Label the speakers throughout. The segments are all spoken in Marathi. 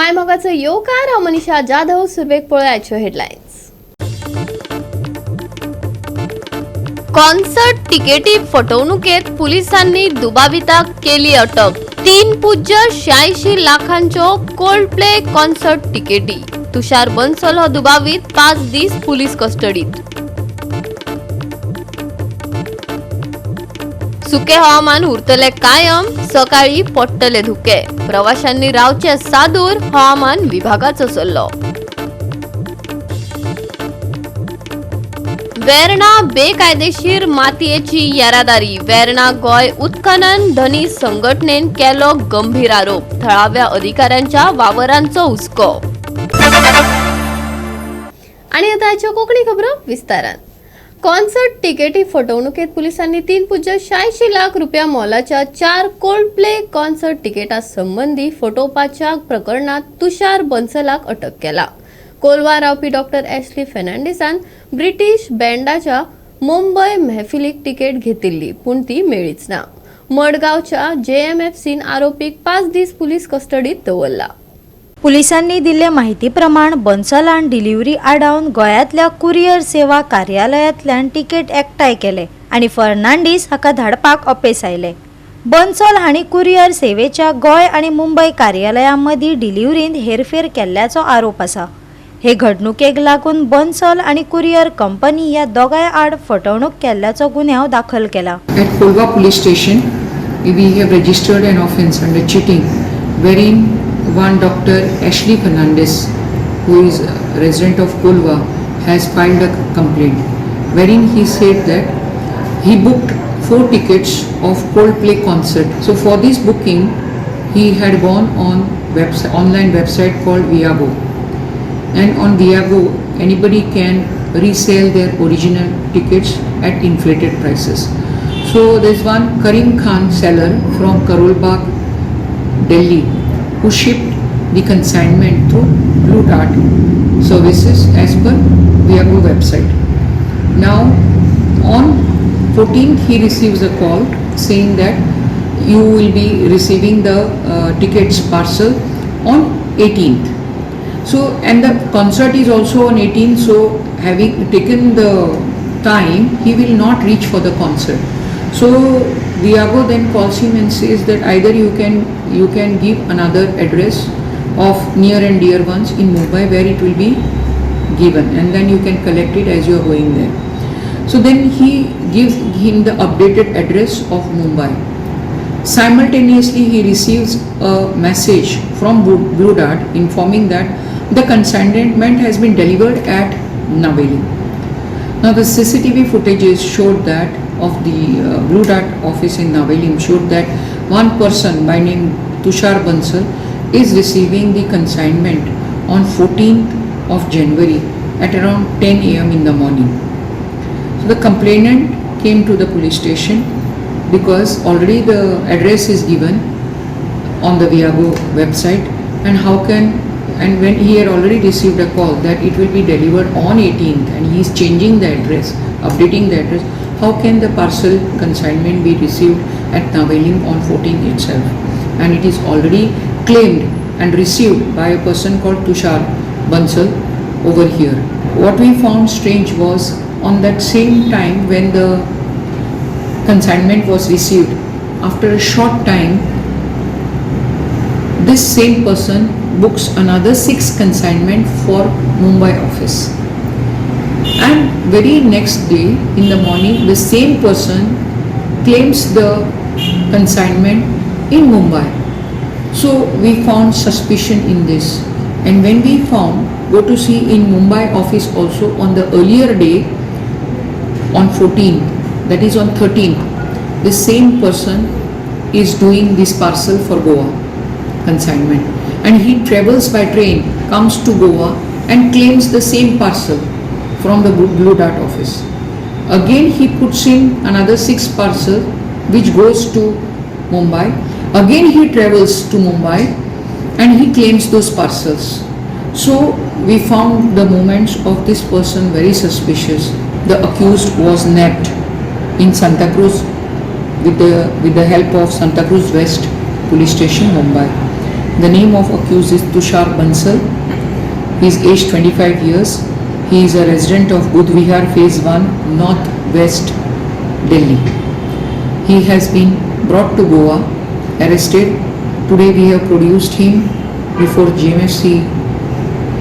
Speaker 1: मायमोगाचं येवकार हांव मनीषा जाधव. सुरवेक पळोवयाच्यो हेडलायन्स. कॉन्सर्ट तिकेटी फटवणुकेत पुलिसांनी दुबाविताक केली अटक. 3.86 लाखांच्यो कोल्डप्ले कॉन्सर्ट तिकेटी. तुषार बन्सल हो दुबावीत 5 दीस पुलीस कस्टडीत. सुके हवामान उरतले कायम, सकाळी पडटले धुके. प्रवाशांनी रावचे सादूर, हवामान विभागाचो सल्लो. वेर्णा बेकायदेशीर मातयेची येरादारी. वेर्णा गोय उत्खनन धनी संघटनेन केलो गंभीर आरोप. थळाव्या अधिकाऱ्यांच्या वावरांचो हुस्को. आणि आताच्यो कोंकणी खबरो विस्तारान. कॉन्सर्ट तिकेटी फटवणुकेत पुलिसांनी 3.86 लाख रुपया मोलाच्या 4 कोल्डप्ले कॉन्सर्ट तिकेटा संबंधी फटोवपाच्या प्रकरणात तुषार बन्सलाक अटक केला. कोलवा रावपी डॉक्टर ॲशली फेर्नांडीसान ब्रिटीश बँडाच्या मुंबय महफिलीक तिकेट घेतिल्ली, पूण ती मेळ्ळीच ना. मडगावच्या JMFCन आरोपीक 5 दीस पुलीस कस्टडीत दवरला.
Speaker 2: पुलिसांनी दिल्ले माहिती प्रमाण बन्सलान डिलिव्हरी आडावन गोंयांतल्या कुरियर सेवा कार्यालयांतल्यान तिकेट एकठांय केले आनी फर्नांडीस हाका धाडपाक अपेस आयले. बन्सल हांणी कुरियर सेवेच्या गोंय आनी मुंबय कार्यालयां मदीं डिलिव्हरींत हेरफेर केल्ल्याचो आरोप आसा. हे घडणुकेक लागून बन्सल आनी कुरियर कंपनी ह्या दोगांय आड फटवणूक केल्ल्याचो गुन्यांव दाखल केला.
Speaker 3: At Kolva police station, we have registered an offence under cheating, wherein one Dr. Ashley Fernandez, who is a resident of Kolva, has filed a complaint, wherein he said that he booked 4 tickets of Coldplay concert. So for this booking, he had gone on online website called Viago, and on Viago, anybody can resell their original tickets at inflated prices. So there's one Karim Khan seller from Karol Bagh, Delhi, who shipped the consignment through Blue Dart services as per Viago website. Now on 14th he receives a call saying that you will be receiving the tickets parcel on 18th. So and the concert is also on 18th, so having taken the time, he will not reach for the concert. So Viago then calls him and says that either you can give another address of near and dear ones in Mumbai where it will be given, and then you can collect it as you are going there. So then he gives him the updated address of Mumbai. Simultaneously he receives a message from Blue Dart informing that the consignment has been delivered at Naveli. Now the CCTV footages showed that of the Blue Dart office in Naveli showed that one person by name Tushar Bansal is receiving the consignment on 14th of January at around 10 AM in the morning. So the complainant came to the police station because already the address is given on the Viago website, and when he had already received a call that it will be delivered on 18th and he is changing the address, updating the address, how can the parcel consignment be received at Naveli on 14th itself? And it is already claimed and received by a person called Tushar Bansal over here. What we found strange was on that same time when the consignment was received, after a short time, this same person books another 6 consignment for Mumbai office. And very next day in the morning, the same person claims the consignment in Mumbai. So we found suspicion in this, and when we go to see in Mumbai office also on the earlier day on 14th, that is on 13th, the same person is doing this parcel for Goa consignment, and he travels by train, comes to Goa and claims the same parcel from the Blue Dart office. Again he puts in another 6 parcel which goes to Mumbai. Again he travels to Mumbai and he claims those parcels. So we found the movements of this person very suspicious. The accused was nabbed in Santa Cruz with the help of Santa Cruz West Police Station, Mumbai. The name of accused is Tushar Bansal. He is aged 25 years. He is a resident of Budh Vihar Phase 1, North West Delhi. He has been brought to Goa, arrested. Today we have produced him before JMFC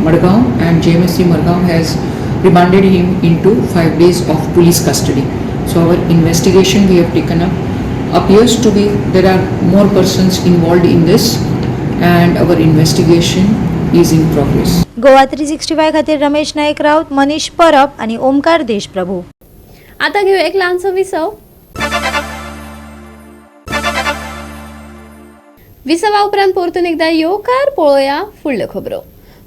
Speaker 3: Madgaon, and JMFC Madgaon has remanded him into 5 days of police custody. So our investigation we have taken up. Appears to be there are more persons involved in this, and our investigation is in progress.
Speaker 2: Goa 365 खातीर रमेश नायक राऊत, मनीष परब आणि ओमकार देशप्रभू.
Speaker 1: आता घेऊ एक लहानसो विसव. विसवा उपरांत परतून एकदा येवकार पळोवया फुडल्यो खबरो.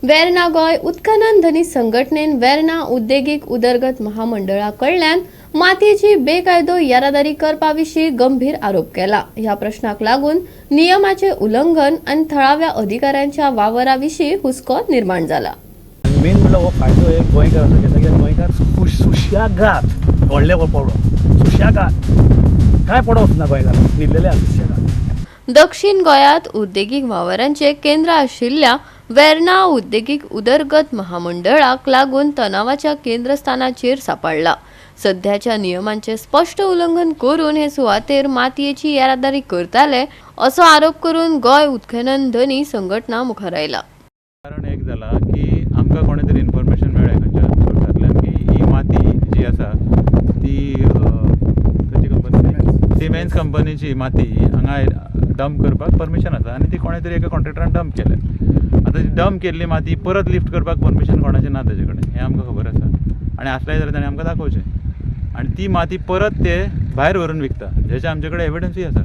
Speaker 1: वेर्ना गोय उत्खनन धनी संघटनेन वेर्ना उद्देगीक उदरगत महामंडळा कडल्यान मातयेची बेकायदो येरादारी करपा विशीं गंभीर आरोप केला. ह्या प्रश्नाक लागून नियमाचे उल्लंघन आनी थळाव्या अधिकाऱ्यांच्या वावरा विशीं हुस्को निर्माण जाला.
Speaker 4: मेन म्हणल्यार हो फायदो एक गोंयकाराचो घेता, कित्याक गोंयकार सुशेगाद व्हडले पडो सुशेगाद काय पडोवच ना गोंयकारांक, न्हिदलेले आसा सुशेगाद.
Speaker 1: दक्षिण गोंयांत उद्देगीक वावरांचे केंद्र आशिल्ल्या वेर्ना उद्देगीक उदरगत महामंडळाक लागून तणावाच्या केंद्रस्थानाचेर सापडला. सध्याच्या नियमांचे स्पष्ट उल्लंघन करून हे सुवातेर मातयेची येरादारी करताले असो आरोप करून गोय उत्खनन धनी संघटना मुखार आयला.
Speaker 5: कारण एक जाला की आमकां कोणे तरी इन्फॉर्मेशन मेळ्ळें खंयच्या सोर्सांतल्यान की ही माती जी आसा ती खंयची कंपनी, सिमेंट्स कंपनीची माती हांगा डंप करपाक परमिशन आसा आनी ती कोणे तरी एका कॉन्ट्रॅक्टरान डंप केल्या. आतां ती डंप केल्ली माती परत लिफ्ट करपाक परमिशन कोणाचें ना तेजे कडेन, हें आमकां खबर आसा. आनी आसलें जाल्यार ताणें आमकां दाखोवचें. आनी ती माती परत ते भायर व्हरून विकता, जेचे आमचे कडेन एविडन्सूय आसा.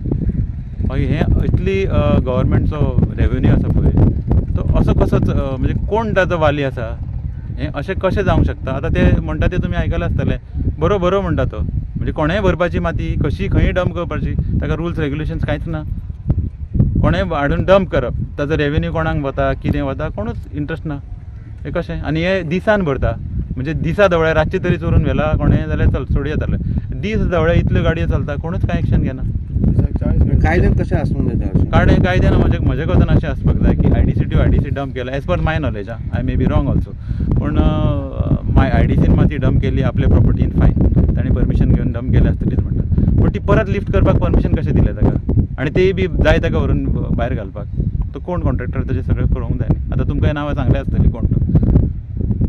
Speaker 5: मागीर हें इतली गव्हर्मेंटचो रेवेन्यू आसा पळय, तो असो कसोच म्हणजे कोण ताचो वाली आसा, हें अशें कशें जावंक शकता. आतां ते म्हणटा ते तुमी आयकलां आसतलें, बरो म्हणटा तो, म्हणजे कोणेंय भरपाची माती कशी खंयी डंप करपाची, ताका रुल्स रेग्युलेशन्स कांयच ना. कोणेंय हाडून डंप करप, ताचो रेवेन्यू कोणाक वता, कितें वता, कोणूच इंट्रस्ट ना. हें कशें, आनी हे दिसान भरता, म्हणजे दिसा दवळे रातचे तरी चोरून व्हेला कोणें जाल्यार चल सोडी येताले. दीस दवळे इतल्यो गाडयो चलता, कोणूच कांय एक्शन घेना.
Speaker 6: कायद्यान कशें आसूंक जाय?
Speaker 5: कायद्यान म्हजे कोतान अशें आसपाक जाय की आयडीसी डंप केला as per my knowledge, I may be wrong also, पूण आयडीसीन माती डंप केली आपल्या प्रॉपर्टीन फायन, ताणें परमिशन घेवन डंप केली आसतलीच म्हणटा. पूण ती परत लिफ्ट करपाक परमिशन कशें दिलें ताका, आनी तेय बी जाय ताका व्हरून भायर घालपाक. तो कोण कॉन्ट्रॅक्टर ताजें सगळें पळोवंक जाय न्ही. आतां तुमकां नांवां सांगलें आसतलीं कोण तो,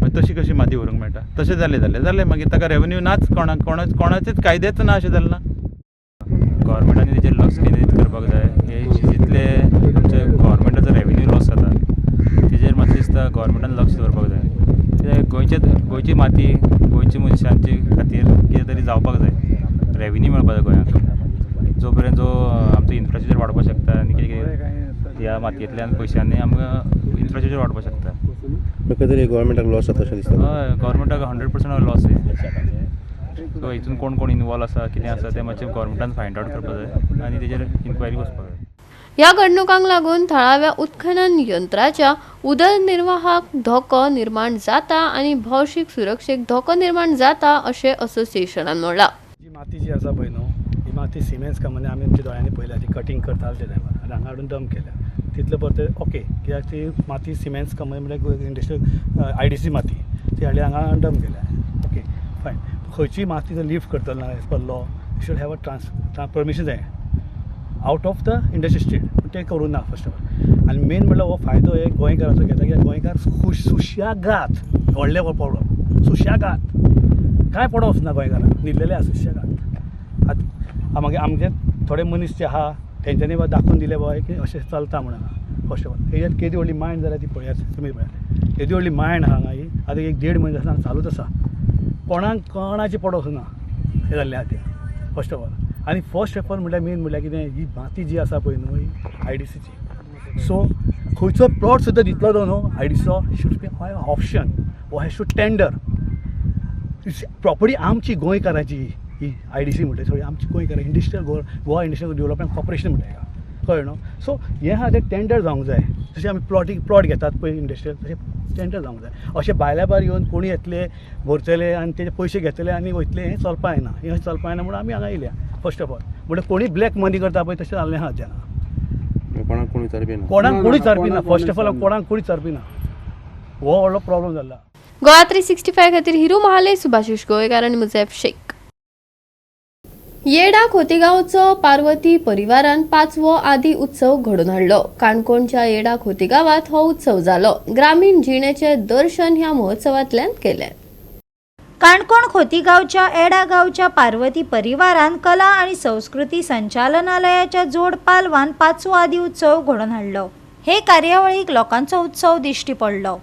Speaker 5: मागीर तशी कशी माती व्हरूंक मेळटा. तशें जालें मागीर ताका रेवेन्यू नाच, कोणाचेच कायदेच ना अशें जालें ना.
Speaker 7: गव्हर्मेंटान तेजेर लक्ष केंद्रीत करपाक जाय. हे जितले आमचे गव्हर्मेंटाचो रेवेन्यू लॉस जाता तेजेर म्हाका दिसता गव्हर्मेंटान लक्ष दवरपाक जाय. गोंयची माती गोंयच्या मनशांचे खातीर कितें तरी जावपाक जाय, रेवेन्यू मेळपाक जाय गोंयांक. जो पर्यंत जो आमचो इन्फ्रास्ट्रक्चर वाडपाक शकता आनी कितें ह्या मातयेंतल्यान पयशांनी आमकां इन्फ्रास्ट्रक्चर वाडपाक शकता.
Speaker 6: म्हाका तरी गव्हर्मेंटाक लॉस जाता अशें दिसता.
Speaker 7: हय, गव्हर्मेंटाक 100% लॉस आहे. सो हितून कोण इनवॉल्व आसा, कितें आसा तें मातशें गव्हर्मेंटान फायंड आउट करपाक जाय आनी तेजेर इन्क्वायरी वचपाक जाय.
Speaker 1: ह्या घडणुकांक लागून थळाव्या उत्खनन यंत्राच्या उदरनिर्वाहाक धोको निर्माण जाता आनी भौशीक सुरक्षेक धोको निर्माण जाता अशें असोसिएशनान म्हणलां.
Speaker 4: जी माती जी आसा पळय न्हू, ही माती सिमेंट्स कंपनी आमी आमच्या दोळ्यांनी पळयल्या, ती कटींग करताले ते टायमार आनी हांगा हाडून डंप केल्या. तितले परत ओके, कित्याक ती माती सिमेंट्स कंपनी म्हणजे इंडस्ट्रियल आयडीसी माती ती हाडली हांगा डंप केल्या. ओके फायन. खंयची माती जर लिफ्ट करतलो ना as per law should have a permission जाय out of the industry state, पूण तें करूं ना फर्स्ट ऑफ ऑल. आनी मेन म्हणल्यार हो फायदो एक गोंयकाराचो घेता, कित्याक गोंयकार सुशेगाद व्हडले पडो सुशेगाद काय पडोवच ना गोंयकारांक, न्हिदलेले आसा सुशेगाद. आतां मागीर आमचे थोडे मनीस जे आहा तेंच्यांनी दाखोवन दिले बाय की अशें चलता म्हणून. फर्स्ट ऑफ ऑल हेजेर केदी व्हडली मायंड जाल्यार ती पळयात तुमी पळयात, केदी व्हडली मायंड आहा हांगा ही. आतां 1-1.5 म्हयने आसा चालूच आसा, कोणाची पडोवच ना हें जाल्लें आहा तें फर्स्ट ऑफ ऑल. आनी फर्स्ट ऑफ ऑल म्हणल्यार मेन म्हणल्यार कितें, ही माती जी आसा पळय न्हू ही आयडीसीची. सो खंयचो प्लॉट सुद्दां दितलो तो न्हू आयडीसीचो शूड बी ऑप्शन वो हॅज टू टेंडर. प्रॉपर्टी आमची गोंयकाराची ही आयडीसी म्हणटा सगळी आमची गोंयकार industrial Goa industrial development corporation म्हणटा कळ्ळें न्हू. सो हें आहा तें टेंडर जावंक जाय. जशें आमी प्लॉट घेतात पळय इंडस्ट्रियल तशें टेंडर जावंक जाय. अशें भायल्या भायर येवन कोणी येतले भरतले आनी तेजे पयशे घेतले आनी वयतले, हें चलपा येना. हें चलपा येना म्हणून आमी हांगा येयल्या फर्स्ट ऑफ ऑल. म्हणल्यार कोणी ब्लॅक मनी करता पळय तशें जाल्लें आहा जेन्ना
Speaker 6: कोणाक कोणी कोणी चरबी ना
Speaker 4: कोणाक कोणी चरपिना. फर्स्ट ऑफ ऑल कोणाक कोणी चरपिना. हो व्हडलो प्रॉब्लेम जाला.
Speaker 1: गोवा 365 खातीर हिरू महाले, सुभाशिश गोयकार आनी मुजेफ शेख. येडा खोतीगांवचो पार्वती परिवारान 5वो आदी उत्सव घडोवन हाडलो. काणकोणच्या येडा खोतीगांवात हो उत्सव जालो. ग्रामीण जिणेचे दर्शन ह्या महोत्सवांतल्यान केले.
Speaker 2: काणकोण खोतीगांवच्या एडा गांवच्या पार्वती परिवारान कला आणि संस्कृती संचालनालयाच्या जोड पालवान 5वो आदी उत्सव घडोवन हाडलो. हे कार्यावळीक लोकांचो उत्सव दिश्टी पडलो.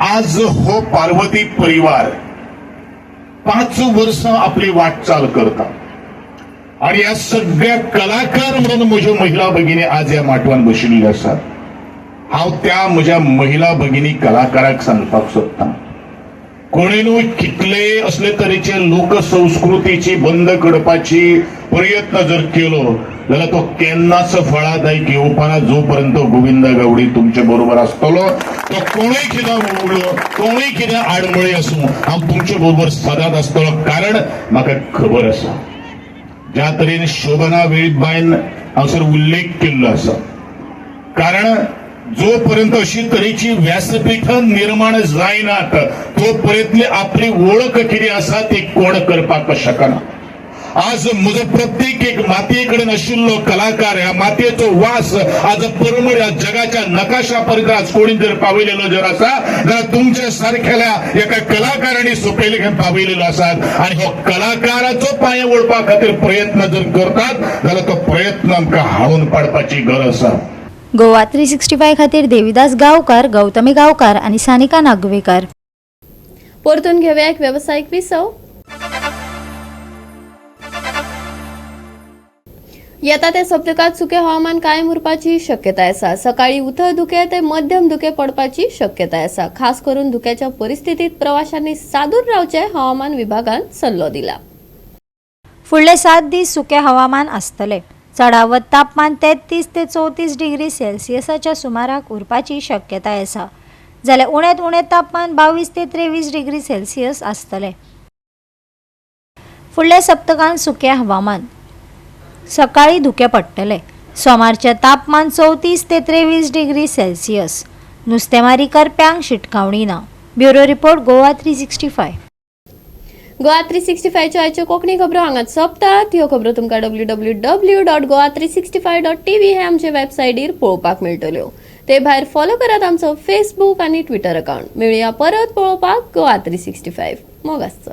Speaker 8: आज हो पार्वती परिवार 5 वर्ष आपली वाटचाल करतात आणि या सगळ्या कलाकार म्हणून म्हज्या महिला भगिनी आज या माटवान बशिल्ल्यो आसात. हांव त्या म्हज्या महिला भगिनी कलाकाराक सांगपाक सोदतां, कोणीनूय कितले असले तरेचे लोकसंस्कृतीची बंद करपाची प्रयत्न जर केलो जाल्यार तो केन्नाच फळादायक येवपाना. जोपर्यंत गोविंद गावडी तुमचे बरोबर आसतलो, तो कोणूय कितें उडलो, कोणूय कितें आडमळी आसूं, हांव तुमचे बरोबर सदांच आसतलो. कारण म्हाका खबर आसा ज्या तरेन शोभना वेळीबाईन हांगसर उल्लेख केल्लो आसा. कारण जोपर्यंत अशी तरेची व्यासपीठां निर्माण जायनात तोपर्यंत आपली वळख कितें आसा ती कोण करपाक शकना. आज म्हजो प्रत्येक एक मातये कडेन आशिल्लो कलाकार, ह्या मातयेचो वास आज परमळ ह्या जगाच्या नकाशा पर्यंत आज कोणी जर पावयलेलो जर आसा जाल्यार तुमच्या सारखेल्या एका कलाकारांनी सोंपयले पावयलेलो आसात. आणि हो कलाकाराचो पांय ओळपा खातीर प्रयत्न जर करतात जाल्यार तो प्रयत्न आमकां हाळून पाडपाची गरज आसा.
Speaker 2: गोवा 365 खातीर देविदास गांवकार, गौतमी गांवकार आणि सानिका नागवेकर.
Speaker 1: परतून घेऊया एक व्यावसायिक विसव. येता त्या सप्तकात सुके हवामान कायम उरपाची शक्यताय आसा. सकाळी उथळ धुके ते मध्यम धुके पडपाची शक्यताय आसा. खास करून धुक्याच्या परिस्थितीत प्रवाशांनी सादूर रावचे हवामान विभागान सल्लो दिला.
Speaker 2: फुडले 7 दीस सुके हवामान आसतले. चढावत तापमान 33 ते 34 डिग्री सेल्सियसाच्या सुमाराक उरपाची शक्यताय आसा. जाल्यार उण्यांत उणें तापमान 22 ते 23 डिग्री सेल्सियस आसतले. फुडल्या सप्तकांत सुके हवामान. सकाळी धुके पडटले. सोमारचे तापमान 34 ते 23 डिग्री सेल्सियस. नुस्तेमारी करप्यांक शिटकावणी ना. Bureau report Goa 365.
Speaker 1: गोवा 365 च्यो आयच्यो कोंकणी खबरो हांगाच सोंपतात. ह्यो खबरो तुमकां www.goa365.tv हे आमचे वेबसायटीर पळोवपाक मेळटल्यो. ते भायर फॉलो करात आमचो फेसबूक आनी ट्विटर अकाउंट. मेळुया परत पळोवपाक गोवा 365. मोग आसचो.